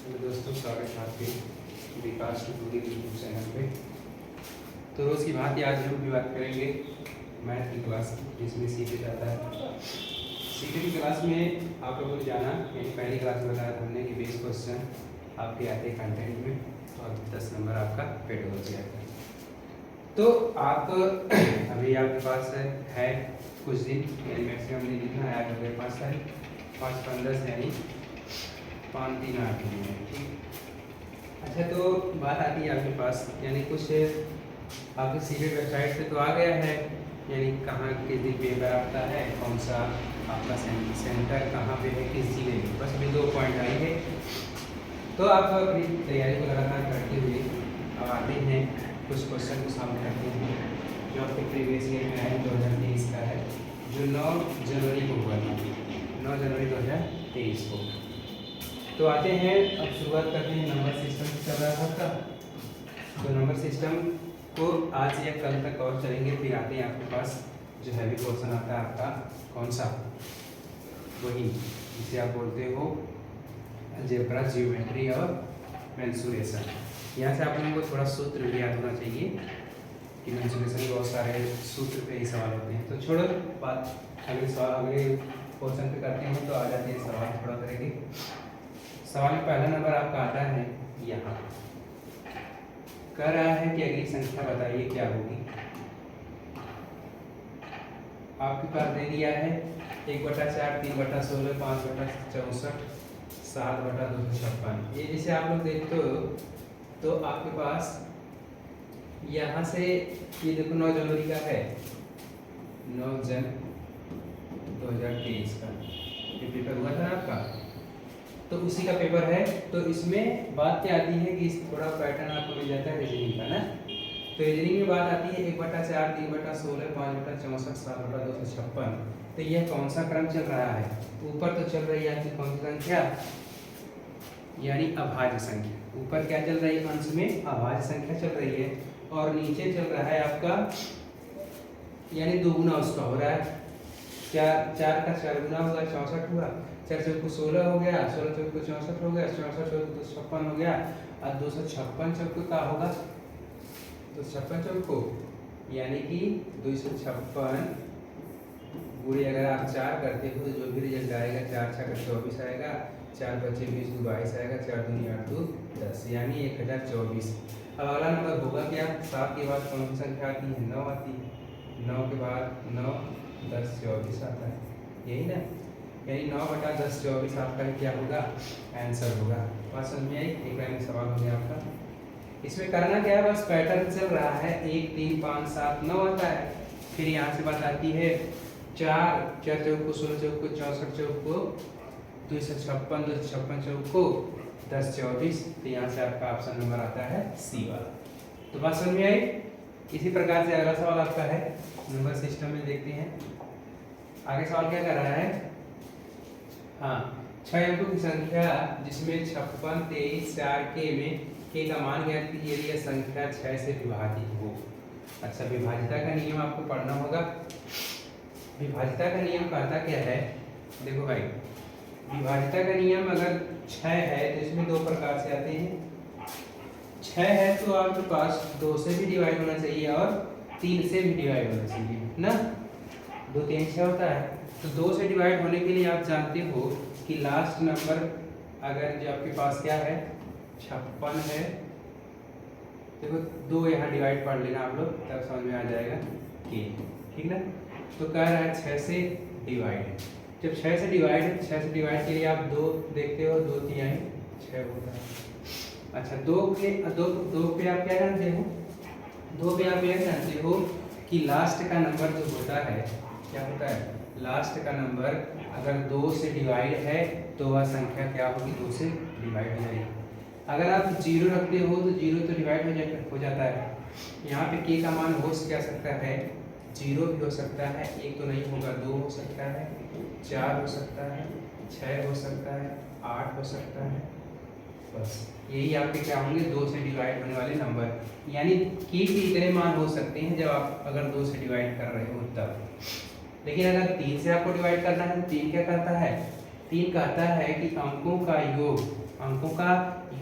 Hello दोस्तों, स्वागत है आपके विकास टूटूरी यूट्यूब चैनल पे। तो रोज़ की भांति आज हम भी बात करेंगे मैथ की क्लास की, जिसमें सीखे जाता है। सीखे की क्लास में आप लोगों ने जाना, यानी पहली क्लास में बताया था हमने कि 20 क्वेश्चन आपके आते हैं कंटेंट में और 10 नंबर आपका पेडोलॉजी आता है। तो आप अभी आपके पास है कुछ दिन, यानी मैक्सिमम दिन कितना है आपके पास है 5-15 यानी 5-3-8 दिन है, ठीक। अच्छा, तो बात आती है आपके पास, यानी कुछ आपके सीटेड वेबसाइट से तो आ गया है, यानी कहाँ किस दिन पेपर आता है, कौन सा आपका सेंटर कहाँ पे है, किस जिले में, बस अभी 2 पॉइंट आई है। तो आप अपनी तैयारी को लगातार करते हुए अब आते हैं कुछ क्वेश्चन को सामने रखते हैं जो आपके प्रीवियस ईयर में आए 2023 का है, जो 9 जनवरी को हुआ था, 9 जनवरी 2023 को। तो आते हैं, अब शुरुआत करते हैं। नंबर सिस्टम चल रहा था आपका, तो नंबर सिस्टम को आज या कल तक और चलेंगे। फिर आते हैं आपके पास जो हैवी पोर्शन आता है आपका, कौन सा, वही जिसे आप बोलते हो अलजेब्रा, ज्योमेट्री और मेंसुरेशन। यहाँ से आप लोगों को थोड़ा सूत्र भी याद होना चाहिए कि मेंसुरेशन के बहुत सारे सूत्र पे ही सवाल होते हैं। तो छोड़ो बात, अगले सवाल अगले पोर्शन पे करते हैं। तो आ जाते हैं सवाल थोड़ा करेंगे। सवाल में पहला नंबर आपका आता है यहाँ, कह रहा है कि अगली संख्या बताइए क्या होगी। आपके पास दे दिया है 1/4, 3/16, 5/64, 7/256। ये जैसे आप लोग देखते हो तो आपके पास यहाँ से ये देखो 9 जनवरी का है, 9 जन 2023 का ये पेपर हुआ था ना आपका, तो उसी का पेपर है। तो इसमें बात क्या आती है कि थोड़ा पैटर्न आपको मिल जाता है रीजनिंग का ना। तो रीजनिंग में बात आती है 1/4, 3/16, 5/64, 7/256। तो यह कौन सा क्रम चल रहा है? ऊपर तो चल रही है आपकी कौन सी संख्या, यानी अभाज्य संख्या। ऊपर क्या चल रही है? अंश में अभाज्य संख्या चल रही है, और नीचे चल रहा है आपका यानी दोगुना उसका हो रहा है। 4 का 4 गुना हुआ, 64 हुआ, 4 चौक को 16 हो गया, 16 चौक को 64 हो गया, 64 चौक को 256 हो गया, और 256 चौक को क्या होगा? 256 चौक को यानी कि 256 गुणे अगर आप 4 करते हो तो जो भी रिजल्ट आएगा 4 6 का 24 आएगा, 4 बचे 20 22 आएगा, 4 दूनी 8 2 10 यानी 1024। अब अगला नंबर होगा क्या? 7 के बाद कौन सी संख्या आती है? 9 आती है। 9 के बाद 9 10 24 आता है, यही ना, यानी 9/10 24 आपका क्या होगा? आंसर होगा। बात समझ में आई? एक लाइन में सवाल हो गया आपका। इसमें करना क्या है? बस पैटर्न चल रहा है 1 3 5 7 9 आता है। फिर यहाँ से बात आती है 4 चौक को 16 चौक को 64 चौक को 256 256 चौक को 10 24। तो यहाँ से आपका ऑप्शन नंबर आता है सी वाला। तो बात समझ में आई? इसी प्रकार से अगला सवाल आपका है नंबर सिस्टम में, देखते हैं आगे सवाल क्या कर रहा है। हाँ, 6 अंकों की संख्या जिसमें 56 23 4 के में के का मान ज्ञात कीजिए यदि यह संख्या 6 से विभाजित हो। अच्छा, विभाजिता का नियम आपको पढ़ना होगा। विभाजिता का नियम कहता क्या है? देखो भाई, विभाजिता का नियम अगर 6 है तो इसमें 2 प्रकार से आते हैं। 6 है तो आपके पास 2 से भी डिवाइड होना चाहिए और 3 से भी डिवाइड होना चाहिए ना। 2 3 6 होता है, तो 2 से डिवाइड होने के लिए आप जानते हो कि लास्ट नंबर अगर जो आपके पास क्या है 56 है, देखो 2 यहाँ डिवाइड पढ़ लेना आप लोग, तब समझ में आ जाएगा कि ठीक ना। तो कह रहा है 6 से डिवाइड है। जब 6 से डिवाइड है, 6 से डिवाइड के लिए आप 2 देखते हो, 2 3 6 होता है। अच्छा, 2 पे आप क्या जानते हो? 2 पे आप यह जानते हो कि लास्ट का नंबर जो होता है क्या होता है? लास्ट का नंबर अगर 2 से डिवाइड है तो वह संख्या क्या होगी? 2 से डिवाइड हो जाएगी। अगर आप 0 रखते हो तो 0 तो डिवाइड हो जाता है। यहाँ पे के का मान हो क्या सकता है? 0 भी हो सकता है, 1 तो नहीं होगा, 2 हो सकता है, 4 हो सकता है, 6 हो सकता है, 8 हो सकता है। बस यही आपके क्या होंगे? 2 से डिवाइड होने वाले नंबर, यानी के इतने मान हो सकते हैं जब आप अगर 2 से डिवाइड कर रहे हो तब। लेकिन अगर 3 से आपको डिवाइड करना है तो 3 क्या करता है? 3 कहता है कि अंकों का योग अंकों का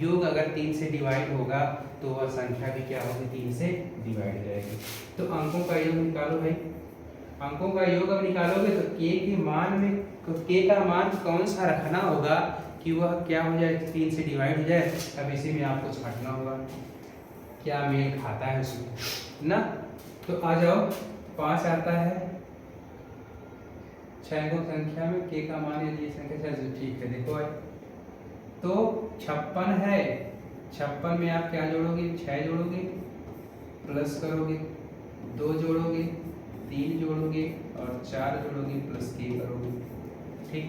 योग अगर 3 से डिवाइड होगा तो वह संख्या भी क्या होगी, 3 से डिवाइड हो जाएगी। तो अंकों का योग निकालो भाई। अंकों का योग अब निकालोगे तो के के मान में के का मान कौन सा रखना होगा कि वह क्या हो जाए, 3 से डिवाइड हो जाए। अब इसी में आपको छांटना होगा क्या मेल खाता है उसमें ना। तो आ जाओ 5 आता है 6 को संख्या में, के का मान यदि संख्या 6, ठीक है देखो भाई। तो 56 है, 56 में आप क्या जोड़ोगे, 6 जोड़ोगे, प्लस करोगे, 2 जोड़ोगे, 3 जोड़ोगे और 4 जोड़ोगे, प्लस के करोगे। ठीक,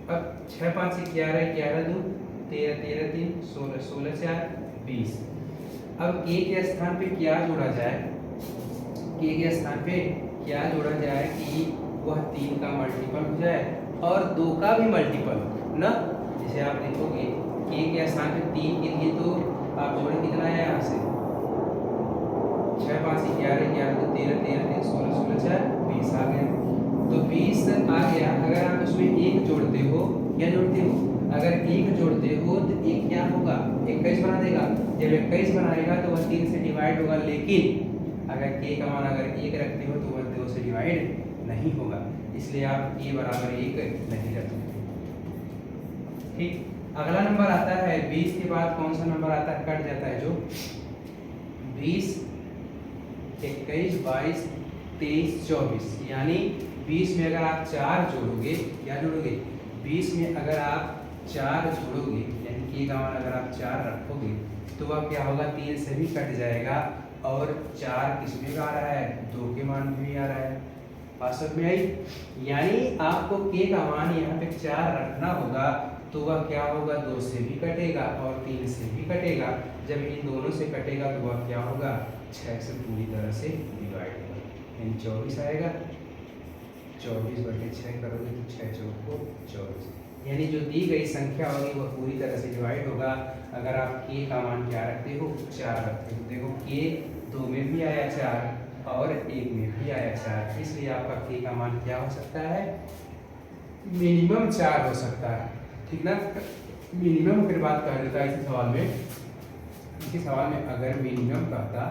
अब 6 5 से 11, 11 2 13, 13 3 16, 16 4 20। अब के के स्थान पे क्या जोड़ा जाए, के के स्थान पे क्या जोड़ा जाए कि वह 3 का मल्टीपल हो जाए और 2 का भी मल्टीपल ना। जैसे आप देखोगे के स्थान पे 3 के लिए तो आप जोड़े कितना है यहाँ से 6 5 11 11 2 13 13 3 16 16 4 20 आ गया। तो 20 आ गया। अगर आप उसमें 1 जोड़ते हो, क्या जोड़ते हो, अगर 1 जोड़ते हो तो 1 क्या होगा, 21 बना देगा। जब 21 बनाएगा तो वह 3 से डिवाइड होगा, लेकिन अगर के का मान अगर 1 रखते हो तो वह 2 से डिवाइड नहीं होगा, इसलिए आप के बराबर 1 नहीं रख सकते। ठीक, अगला नंबर आता है 20 के बाद कौन सा नंबर आता है, कट जाता है जो 20 21 22 23 24, यानी 20 में अगर आप 4 जोड़ोगे, क्या जोड़ोगे, 20 में अगर आप 4 जोड़ोगे यानी के का मान अगर आप 4 रखोगे तो वह क्या होगा, 3 से भी कट जाएगा और 4 किसमें आ रहा है, 2 के मान में भी आ रहा है। बात समझ में आई। यानी आपको के का मान यहाँ पे 4 रखना होगा तो वह क्या होगा, 2 से भी कटेगा और 3 से भी कटेगा। जब इन दोनों से कटेगा तो वह क्या होगा, 6 से पूरी तरह से डिवाइड होगा, यानी 24 आएगा। 24/6 करोगे तो 6 4 को 24, यानी जो दी गई संख्या होगी वह पूरी तरह से डिवाइड होगा। अगर आप के का मान क्या रखते हो, 4 रखते हो। देखो के 2 में भी आया 4 और 1 में भी आया 4, इसलिए आपका के का मान क्या हो सकता है, मिनिमम 4 हो सकता है। ठीक ना, मिनिमम फिर बात कर देता है इसी सवाल में। इसी सवाल में अगर मिनिमम कहता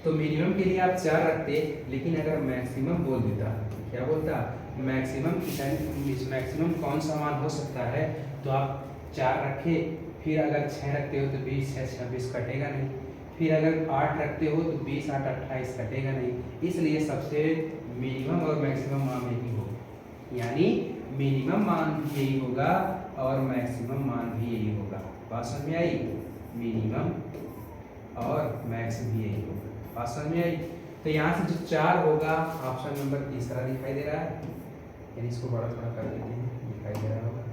तो मिनिमम के लिए आप 4 रखते, लेकिन अगर मैक्सिमम बोल देता, क्या बोलता, मैक्सिमम कौन सा मान हो सकता है, तो आप 4 रखे, फिर अगर 6 रखते हो तो 20 6 26 कटेगा नहीं, फिर अगर 8 रखते हो तो 20 8 28 कटेगा नहीं। इसलिए सबसे मिनिमम और मैक्सिमम मान यही होगा, यानी मिनिमम मान भी यही होगा और मैक्सिमम मान भी यही होगा। बात समझ में आई, मिनिमम और मैक्स भी यही होगा। बात समझ में आई। तो यहाँ से जो 4 होगा, ऑप्शन नंबर तीसरा दिखाई दे रहा है, यानी इसको बड़ा थोड़ा कर देते हैं, दिखाई दे रहा होगा।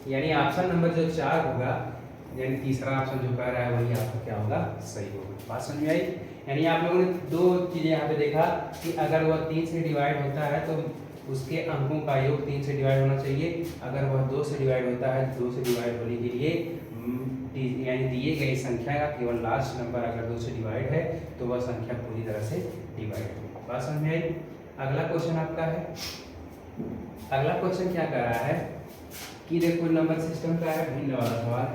यानी ऑप्शन नंबर जो 4 होगा, यानी तीसरा ऑप्शन जो कह रहा है वही आपका क्या होगा, सही होगा। बात समझ में आई। यानी आप लोगों ने 2 चीज़ें यहाँ पे देखा कि अगर वह 3 से डिवाइड होता है तो उसके अंकों का योग 3 से डिवाइड होना चाहिए। अगर वह 2 से डिवाइड होता है, 2 से डिवाइड होने के लिए यानी दिए गई संख्या का केवल लास्ट नंबर अगर 2 से डिवाइड है तो वह संख्या पूरी तरह से डिवाइड होगी। बात समझ में आई। अगला क्वेश्चन आपका है, अगला क्वेश्चन क्या कर रहा है कि देखो नंबर सिस्टम का है, भिन्न वाला सवाल।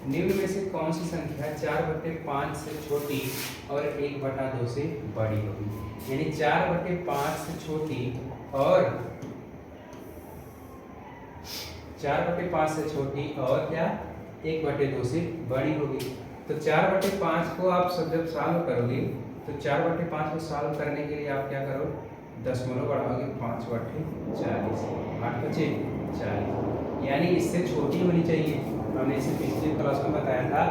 निम्न में से कौन सी संख्या 4/5 से छोटी और 1/2 से बड़ी होगी। यानी 4/5 से छोटी और 4/5 से छोटी और क्या 1/2 से बड़ी होगी। तो 4/5 को आप सब जब सॉल्व करोगे तो 4/5 को सॉल्व करने के लिए आप क्या करो, दशमलव बढ़ाओगे, 5/40, 8 बचे 40, यानी इससे छोटी होनी चाहिए। हमने इसे पिछले क्लास में बताया था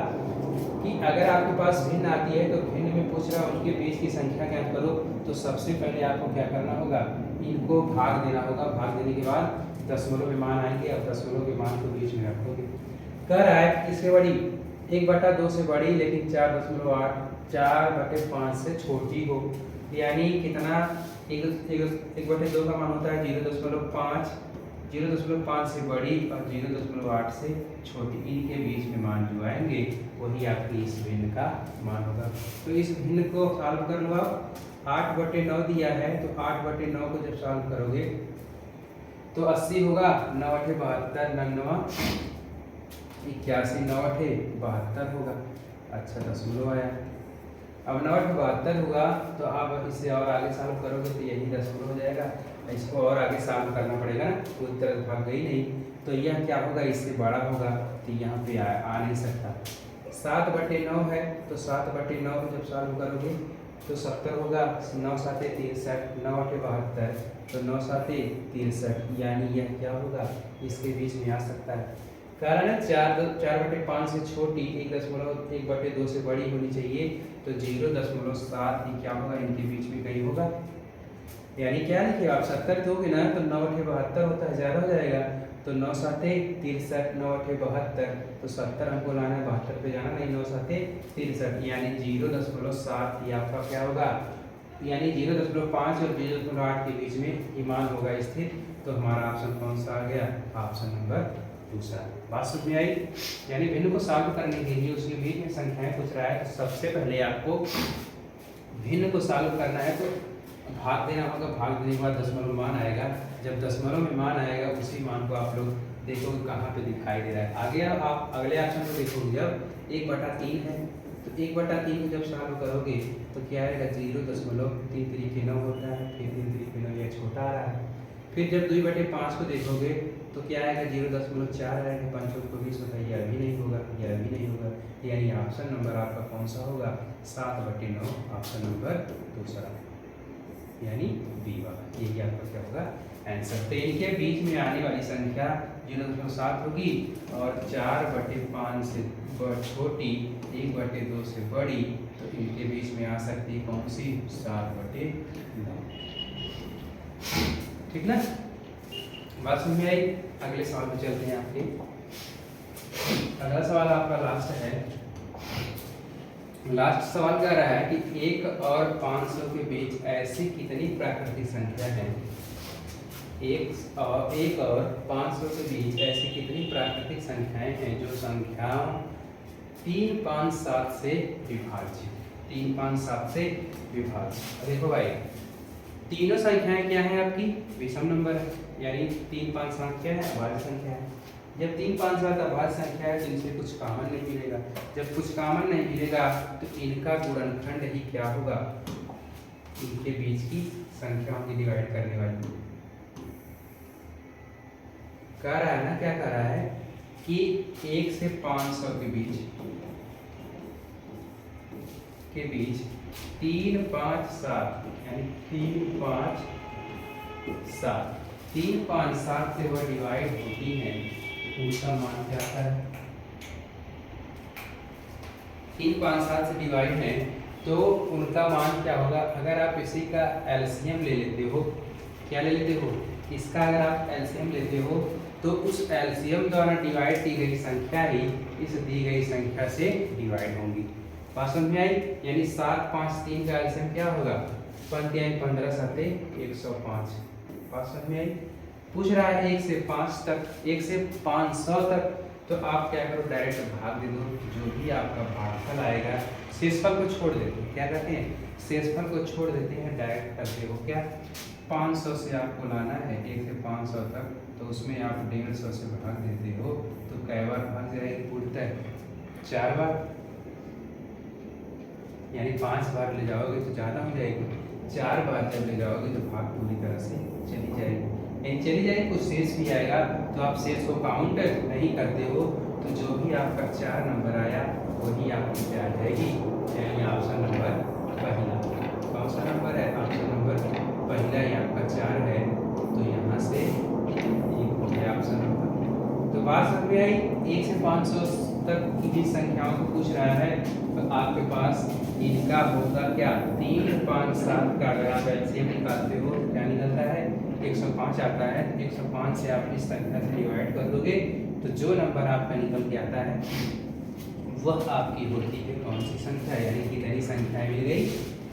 कि अगर आपके पास भिन्न आती है तो भिन्न में पूछ रहा है उनके बीच की संख्या ज्ञात करो। तो सबसे पहले आपको क्या करना होगा, इनको भाग देना होगा। भाग देने के बाद दशमलव में मान आएंगे और दशमलव के मान को बीच में रखोगे। कह रहा है किससे बड़ी, 1/2 से बड़ी, लेकिन 4.8 4/5 से छोटी हो। यानी कितना, 1/2 का मान होता है 0.5, 0.5 से बड़ी और 0.8 से छोटी, इनके बीच में मान जो आएंगे वही आपकी इस भिन्न का मान होगा। तो इस भिन्न को सॉल्व कर लो आप। 8/9 दिया है तो 8/9 को जब सॉल्व करोगे तो 80 होगा, 9 8 72, 99 81, 9 8 72 होगा। अच्छा दशमलव आया। अब 9 8 72 हुआ तो आप इसे और आगे सॉल्व करोगे तो यही दशमलव हो जाएगा। इसको और आगे सॉल्व करना पड़ेगा ना, कोई तरह भाग गई नहीं, तो यह क्या होगा, इससे बड़ा होगा तो यहाँ पे आ नहीं सकता। 7/9 है तो 7/9 जब सॉल्व करोगे तो 70 होगा। 9 7 63, 9 8 72, तो 9 7 63, यानी यह क्या होगा, इसके बीच में आ सकता है। कारण है 4/5 से छोटी 1.1/2 से बड़ी होनी चाहिए, तो 0.7 ही क्या होगा, इनके बीच में कहीं होगा। यानी क्या लिखिए आप 70 दोगे ना तो 9 8 72 होता है, ज़्यादा हो जाएगा, तो 9 7 63, 9 8 72, तो 70 हमको लाना है, 72 पे जाना नहीं, 9 7 63, यानी 0.7 ही आपका क्या होगा, यानी 0.5 और 0.8 के बीच में ही मान होगा स्थित। तो हमारा ऑप्शन कौन सा आ गया, ऑप्शन नंबर दूसरा। बात समझ में आई। यानी भिन्न को सॉल्व करने के लिए उसके बीच में संख्याएं पूछ रहा है, तो सबसे पहले आपको भिन्न को सॉल्व करना है तो भाग देना होगा। भाग देने के बाद दशमलव मान आएगा, जब दशमलव में मान आएगा उसी मान को आप लोग देखोगे कहाँ पे दिखाई दे रहा है। आगे आप अगले ऑप्शन में देखोगे, जब 1/3 है तो 1/3 को जब सॉल्व करोगे तो क्या आएगा, 0.339 होता है, फिर 339 यह छोटा आ रहा है। फिर जब 2/5 को देखोगे तो क्या आएगा, 0.4 आएगा, 5 को 20 होता है, यह भी नहीं होगा, यह भी नहीं होगा, यानी ऑप्शन नंबर आपका कौन सा होगा, 7/9, ऑप्शन नंबर दूसरा, यानी बी वाला, यही आपका क्या होगा आंसर। तो इनके बीच में आने वाली संख्या 0.7 होगी और 4/5 से छोटी 1/2 से बड़ी, तो इनके बीच में आ सकती है कौन सी, 7/9। ठीक ना, बात समझ में आई। अगले सवाल में चलते हैं आपके। अगला सवाल आपका लास्ट है। लास्ट सवाल कह रहा है कि 1 और 500 के बीच ऐसी कितनी प्राकृतिक संख्या है, 1 और 500 के बीच ऐसी कितनी प्राकृतिक संख्याएं हैं जो संख्याओं 3 5 7 से विभाज्य, 3 5 7 से विभाज्य। देखो भाई, तीनों संख्याएं क्या हैं आपकी, विषम नंबर है, यानी 3 5 7 क्या है, अभाज्य संख्या है। जब 3 5 7 अभाज्य संख्या है तो इनसे कुछ कॉमन नहीं मिलेगा। जब कुछ कॉमन नहीं मिलेगा तो इनका गुणनखंड ही क्या होगा, इनके बीच की संख्याओं की डिवाइड करने वाली। कह रहा है ना, क्या कह रहा है कि 1 से 500 के बीच 3 5 7, यानी 3 5 7, 3 5 7 से वह डिवाइड होती है, उनका मान क्या आता है, 3 5 7 से डिवाइड है तो उनका मान क्या होगा। अगर आप इसी का एलसीएम ले लेते हो, क्या ले लेते हो, इसका अगर आप एलसीएम लेते हो तो उस एलसीएम द्वारा डिवाइड की गई संख्या ही इस दी गई संख्या से डिवाइड होंगी। बात समझ में आई। यानी 7 5 3 का एलसीएम क्या होगा, 15 7 105। बात समझ में आई। पूछ रहा है 1 से 5 तक, 1 से 500 तक, तो आप क्या करो, डायरेक्ट भाग दे दो, जो भी आपका भागफल आएगा शेषफल को छोड़ देते हैं, क्या कहते हैं, शेषफल को छोड़ देते हैं, डायरेक्ट करते हो क्या, 500 से आपको लाना है 1 से 500 तक, तो उसमें आप 150 से भाग देते हो, तो कै बार भाग जाएगी, पूर्णतः 4 बार, यानी 5 बार ले जाओगे तो ज़्यादा हो जाएगी, 4 बार जब ले जाओगे तो भाग पूरी तरह से चली जाएगी। चली जाएगी, कुछ शेष भी आएगा तो आप शेष को काउंट नहीं करते हो, तो जो भी आपका 4 नंबर आया वही आपकी क्या आ जाएगी, यानी ऑप्शन नंबर पहला। कौन सा नंबर है, ऑप्शन नंबर पहला ही आपका 4 है, तो यहाँ से एक हो गया ऑप्शन नंबर। तो बात समझ में आई। 1 से 500 तक की संख्याओं को पूछ रहा है, तो आपके पास इनका होगा क्या, 3 5 7 का अगर आप एलसीएम निकालते हो क्या निकलता है, 105 आता है। 105 से आप इस संख्या से डिवाइड कर दोगे तो जो नंबर आपका निकल के आता है वह आपकी होती है कौन सी संख्या, यानी कितनी संख्याएं मिल गई,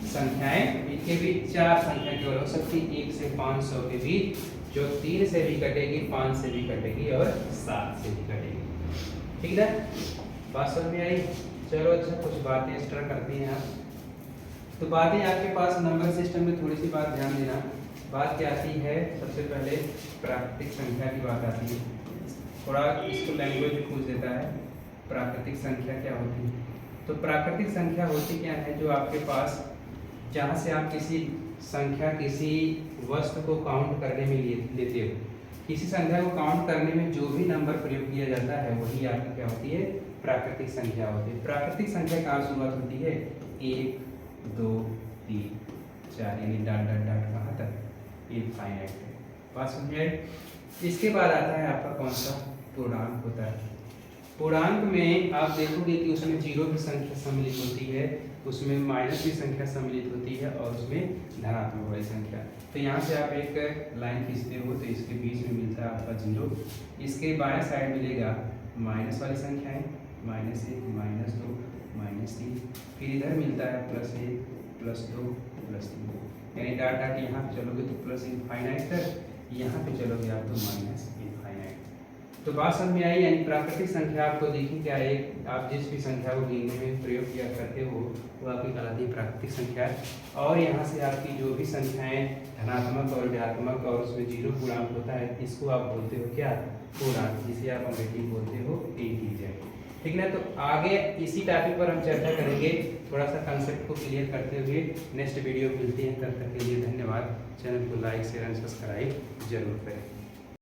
संख्याएं इनके बीच 4 संख्या केवल हो सकती, 1 से 500 के बीच, जो 3 से भी कटेगी, 5 से भी कटेगी और 7 से भी कटेगी। ठीक है, बात समझ में आई। चलो अच्छा, कुछ बातें एक्स्ट्रा करते हैं आप। तो बातें आपके पास नंबर सिस्टम में थोड़ी सी बात ध्यान देना, बात क्या आती है, सबसे पहले प्राकृतिक संख्या की बात आती है। थोड़ा इसको लैंग्वेज में पूछ देता है, प्राकृतिक संख्या क्या होती है। तो प्राकृतिक संख्या होती क्या है, जो आपके पास जहाँ से आप किसी संख्या, किसी वस्तु को काउंट करने में लेते हो, किसी संख्या को काउंट करने में जो भी नंबर प्रयोग किया जाता है वही आपकी क्या होती है, प्राकृतिक संख्या होती है। प्राकृतिक संख्या कहाँ शुरुआत होती है, 1 2 3 4, यानी डॉट डॉट डॉट कहाँ तक, इनफाइनाइट तक। बात समझ आई। इसके बाद आता है आपका कौन सा, पूर्णांक होता है। पूर्णांक में आप देखोगे कि उसमें जीरो भी संख्या सम्मिलित होती है, उसमें माइनस भी संख्या सम्मिलित होती है और उसमें धनात्मक वाली संख्या। तो यहाँ से आप एक लाइन खींचते हो तो इसके बीच में मिलता है आपका जीरो, इसके बाएं साइड मिलेगा माइनस वाली संख्याएं, -1 -2 -3, फिर इधर मिलता है +1 +2 +3, यानी डॉट डॉट यहाँ पे चलोगे तो प्लस इनफाइनाइट तक, यहाँ पे चलोगे आप तो माइनस इनफाइनाइट। तो बात समझ में आई। यानी प्राकृतिक संख्या आपको देखिए क्या है, आप जिस भी संख्या को गिनने में प्रयोग किया करते हो वो आपकी कहलाती है प्राकृतिक संख्या। और यहाँ से आपकी जो भी संख्याएं धनात्मक और ऋणात्मक और उसमें जीरो पूर्णांक होता है, इसको आप बोलते हो क्या, पूर्णांक, जिसे आप अंग्रेजी में बोलते हो इंटीजर। ठीक ना। तो आगे इसी टॉपिक पर हम चर्चा करेंगे, थोड़ा सा कंसेप्ट को क्लियर करते हुए नेक्स्ट वीडियो मिलते हैं। तब तक के लिए धन्यवाद। चैनल को लाइक शेयर एंड सब्सक्राइब जरूर करें।